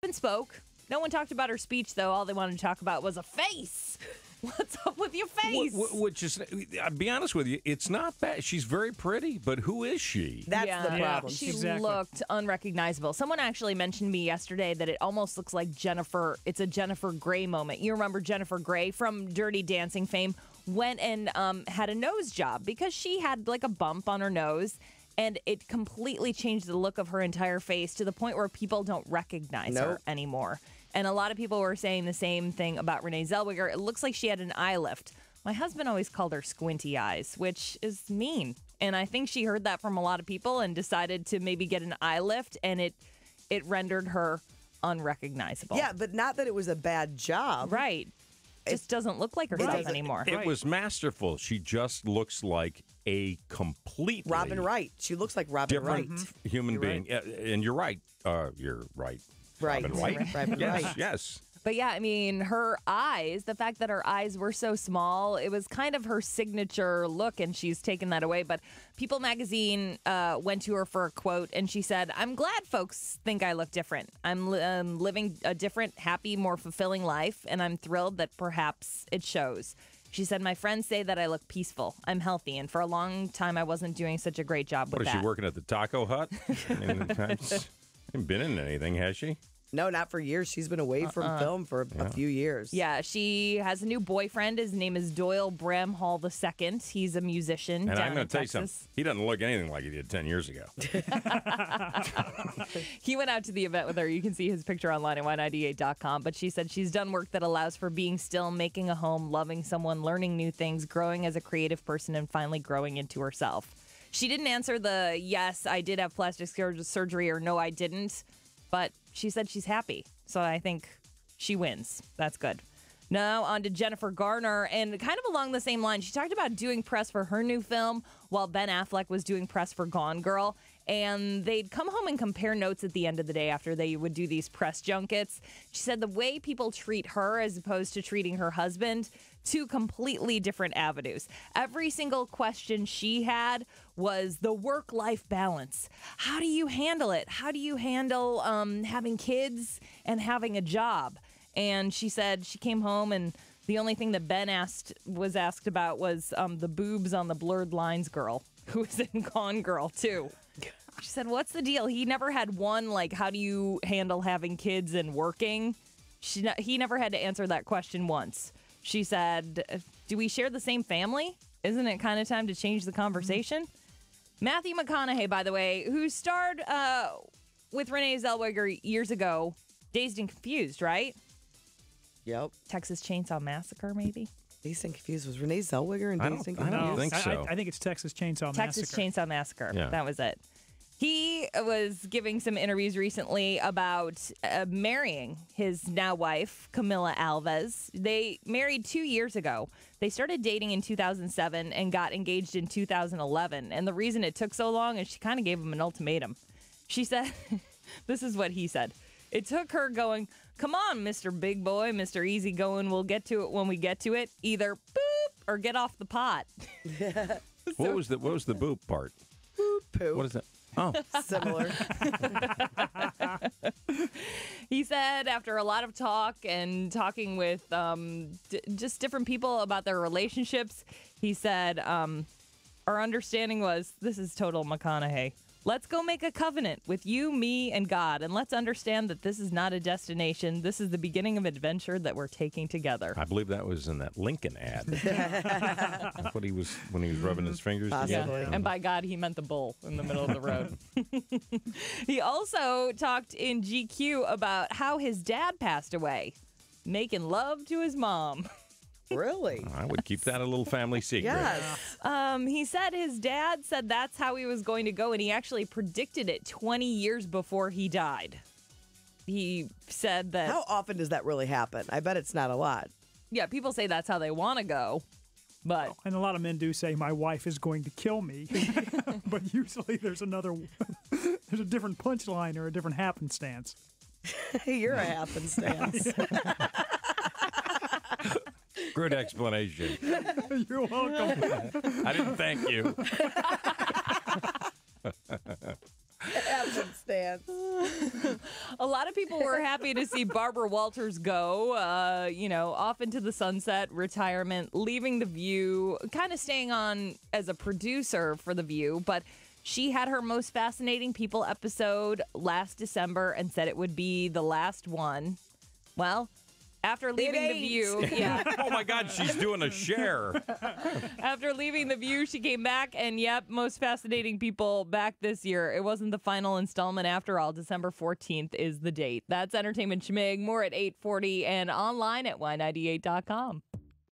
up and spoke. No one talked about her speech, though. All they wanted to talk about was a face. What's up with your face? Which is, I'll be honest with you, it's not bad. She's very pretty, but who is she? That's the problem. She looked unrecognizable. Someone actually mentioned to me yesterday that it almost looks like Jennifer. It's a Jennifer Grey moment. You remember Jennifer Grey from Dirty Dancing fame went and had a nose job because she had like a bump on her nose. And it completely changed the look of her entire face to the point where people don't recognize her anymore. And a lot of people were saying the same thing about Renee Zellweger. It looks like she had an eye lift. My husband always called her squinty eyes, which is mean. And I think she heard that from a lot of people and decided to maybe get an eye lift, and it rendered her unrecognizable. Yeah, but not that it was a bad job. Right. Just doesn't look like herself anymore. It was masterful. She just looks like a completely Robin Wright. She looks like Robin different Wright. human being. And you're right. You're right. Right. Robin Wright. Robin Wright. Yes. But yeah, I mean, her eyes, the fact that her eyes were so small, it was kind of her signature look, and she's taken that away. But People magazine went to her for a quote, and she said, "I'm glad folks think I look different. I'm living a different, happy, more fulfilling life, and I'm thrilled that perhaps it shows." She said, "My friends say that I look peaceful. I'm healthy, and for a long time, I wasn't doing such a great job with that." What, is she working at the Taco Hut? I mean, hasn't been in anything, has she? No, not for years. She's been away from film for a few years. Yeah, she has a new boyfriend. His name is Doyle Bramhall II. He's a musician. And down I'm going in to tell you Texas. something. He doesn't look anything like he did 10 years ago. He went out to the event with her. You can see his picture online at y98.com. But she said she's done work that allows for being still, making a home, loving someone, learning new things, growing as a creative person, and finally growing into herself. She didn't answer the yes, I did have plastic surgery, or no, I didn't. But she said she's happy. So I think she wins. That's good. Now on to Jennifer Garner, and kind of along the same line, she talked about doing press for her new film while Ben Affleck was doing press for Gone Girl. And they'd come home and compare notes at the end of the day after they would do these press junkets. She said the way people treat her as opposed to treating her husband, two completely different avenues. Every single question she had was the work-life balance. How do you handle it? How do you handle having kids and having a job? And she said she came home and the only thing that Ben was asked about was the boobs on the Blurred Lines girl, who was in Gone Girl, too. She said, what's the deal? He never had one, like, how do you handle having kids and working? He never had to answer that question once. She said, do we share the same family? Isn't it kind of time to change the conversation? Matthew McConaughey, by the way, who starred with Renee Zellweger years ago, Dazed and Confused, right? Yep. Texas Chainsaw Massacre, maybe? Dazed and Confused. Was Renee Zellweger in Dazed and Confused? I don't think so. I think it's Texas Chainsaw Massacre. Texas Chainsaw Massacre. Yeah. That was it. He was giving some interviews recently about marrying his now wife, Camila Alves. They married 2 years ago. They started dating in 2007 and got engaged in 2011. And the reason it took so long is she kind of gave him an ultimatum. She said, this is what he said. It took her going, come on, Mr. Big Boy, Mr. Easygoing, we'll get to it when we get to it. Either boop or get off the pot. What was the boop part? Boop, poo. What is that? Oh. Similar. He said after a lot of talk and talking with just different people about their relationships, he said, our understanding was, this is total McConaughey. Let's go make a covenant with you, me, and God, and let's understand that this is not a destination. This is the beginning of adventure that we're taking together. I believe that was in that Lincoln ad. That's what he was when he was rubbing his fingers together. Yeah. And by God, he meant the bull in the middle of the road. He also talked in GQ about how his dad passed away, making love to his mom. Really? I would keep that a little family secret. Yes. He said his dad said that's how he was going to go, and he actually predicted it 20 years before he died. He said that... How often does that really happen? I bet it's not a lot. Yeah, people say that's how they want to go, but... And a lot of men do say, my wife is going to kill me. But usually there's a different punchline or a different happenstance. You're a happenstance. Good explanation. You're welcome. I didn't thank you. Happenstance. A lot of people were happy to see Barbara Walters go, off into the sunset, retirement, leaving The View, kind of staying on as a producer for The View. But she had her Most Fascinating People episode last December and said it would be the last one. Well, after leaving The View, Oh my God, she's doing a share. After leaving The View, she came back, and Most Fascinating People back this year. It wasn't the final installment after all. December 14th is the date. That's Entertainment Schmig. More at 8:40 and online at y98.com.